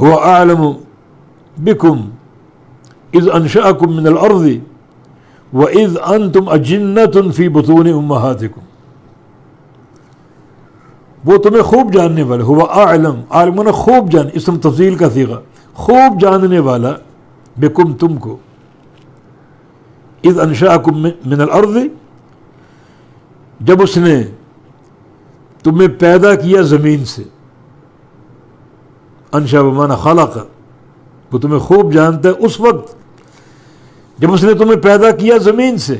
هو اعلم بكم اذ انشأكم من الارض واذ انتم اجنة في بطون امہاتکم، وہ تمہیں خوب جاننے والا. ہوا اعلم، عالم نے خوب جان، اسم تفضیل کا صیغہ، خوب جاننے والا، بکم تم کو، اذ انشأکم من الارض جب اس نے تمہیں پیدا کیا زمین سے. انشا بمعنی خلق، وہ تمہیں خوب جانتا ہے اس وقت جب اس نے تمہیں پیدا کیا زمین سے.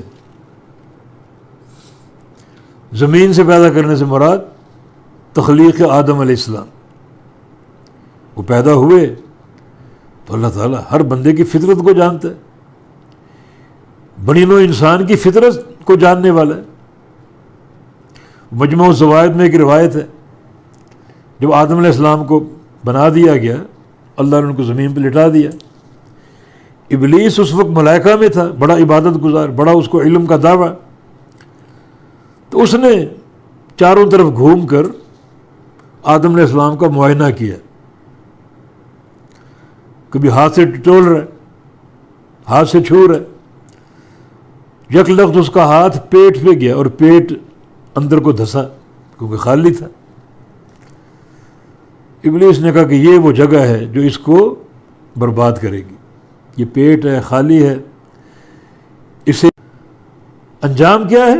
زمین سے پیدا کرنے سے مراد تخلیق آدم علیہ السلام. وہ پیدا ہوئے تو اللہ تعالیٰ ہر بندے کی فطرت کو جانتا ہے، بنی نوع انسان کی فطرت کو جاننے والا ہے. مجموع الزوائد میں ایک روایت ہے، جب آدم علیہ السلام کو بنا دیا گیا، اللہ نے ان کو زمین پہ لٹا دیا. ابلیس اس وقت ملائکہ میں تھا، بڑا عبادت گزار، بڑا اس کو علم کا دعویٰ. تو اس نے چاروں طرف گھوم کر آدم علیہ السلام کا معائنہ کیا. کبھی ہاتھ سے ٹٹول رہا ہے، ہاتھ سے چھو رہا ہے. یک لخت اس کا ہاتھ پیٹ پہ گیا اور پیٹ اندر کو دھسا کیونکہ خالی تھا. ابلیس نے کہا کہ یہ وہ جگہ ہے جو اس کو برباد کرے گی، یہ پیٹ ہے، خالی ہے، اسے انجام کیا ہے؟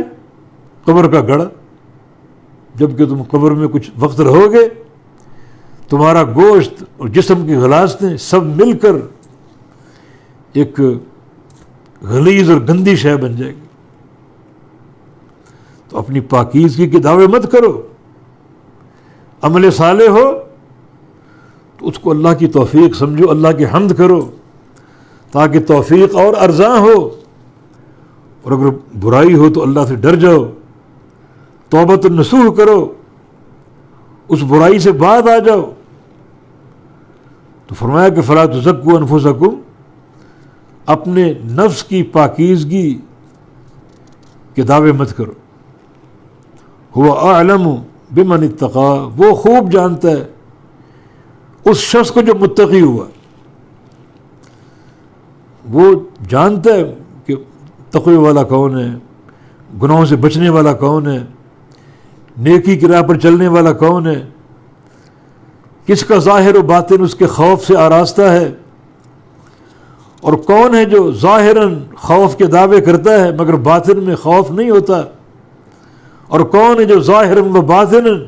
قبر کا گڑھا. جب کہ تم قبر میں کچھ وقت رہو گے، تمہارا گوشت اور جسم کی غلاظتیں سب مل کر ایک غلیظ اور گندی شے بن جائے گی. تو اپنی پاکیزگی کے دعوے مت کرو. عمل صالح ہو تو اس کو اللہ کی توفیق سمجھو، اللہ کی حمد کرو تاکہ توفیق اور ارزاں ہو. اور اگر برائی ہو تو اللہ سے ڈر جاؤ، توبۃ النصوح کرو، اس برائی سے بعد آ جاؤ. تو فرمایا کہ فلا تزکوا انفسکم، اپنے نفس کی پاکیزگی کے دعوے مت کرو. ہوا اعلم بمن اتقا، وہ خوب جانتا ہے اس شخص کو جو متقی ہوا. وہ جانتا ہے کہ تقوی والا کون ہے، گناہوں سے بچنے والا کون ہے، نیکی کی راہ پر چلنے والا کون ہے، کس کا ظاہر و باطن اس کے خوف سے آراستہ ہے، اور کون ہے جو ظاہراً خوف کے دعوے کرتا ہے مگر باطن میں خوف نہیں ہوتا، اور کون ہے جو ظاہراً و باطناً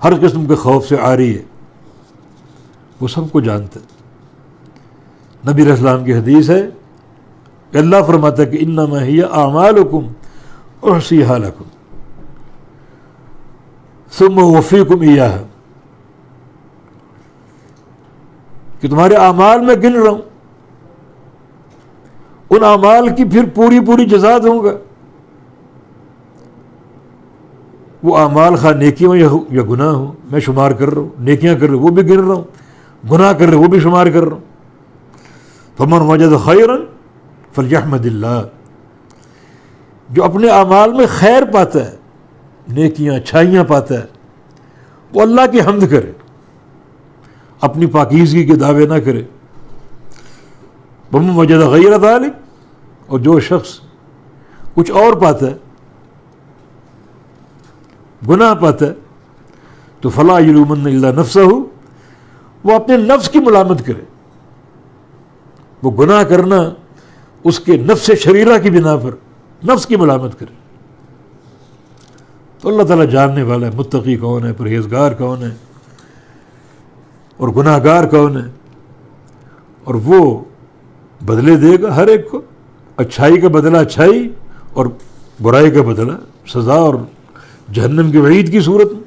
ہر قسم کے خوف سے عاری ہے. وہ سب کو جانتا ہے. نبی علیہ السلام کی حدیث ہے کہ اللہ فرماتا ہے کہ انما ہی اعمالکم احصیھا لکم ثم اوفیکم ایھا، کہ تمہارے اعمال میں گن رہا ہوں، ان اعمال کی پھر پوری جزا دوں گا. وہ اعمال خواہ نیکی ہوں یا گناہ ہوں، میں شمار کر رہا ہوں. نیکیاں کر رہا ہوں وہ بھی گن رہا ہوں، گناہ کر رہے وہ بھی شمار کر رہا ہوں. فمن وجد خیرا فلیحمد اللہ، جو اپنے اعمال میں خیر پاتا ہے، نیکیاں اچھائیاں پاتا ہے، وہ اللہ کی حمد کرے، اپنی پاکیزگی کے دعوے نہ کرے. ومن وجد غیر ذلک، اور جو شخص کچھ اور پاتا ہے، گناہ پاتا ہے، تو فلا یلومن الا نفسہ، وہ اپنے نفس کی ملامت کرے. وہ گناہ کرنا اس کے نفس شریرہ کی بنا پر نفس کی ملامت کرے. تو اللہ تعالیٰ جاننے والا ہے متقی کون ہے، پرہیزگار کون ہے، اور گناہ گار کون ہے، اور وہ بدلے دے گا ہر ایک کو. اچھائی کا بدلہ اچھائی اور برائی کا بدلہ سزا اور جہنم کے وعید کی صورت میں.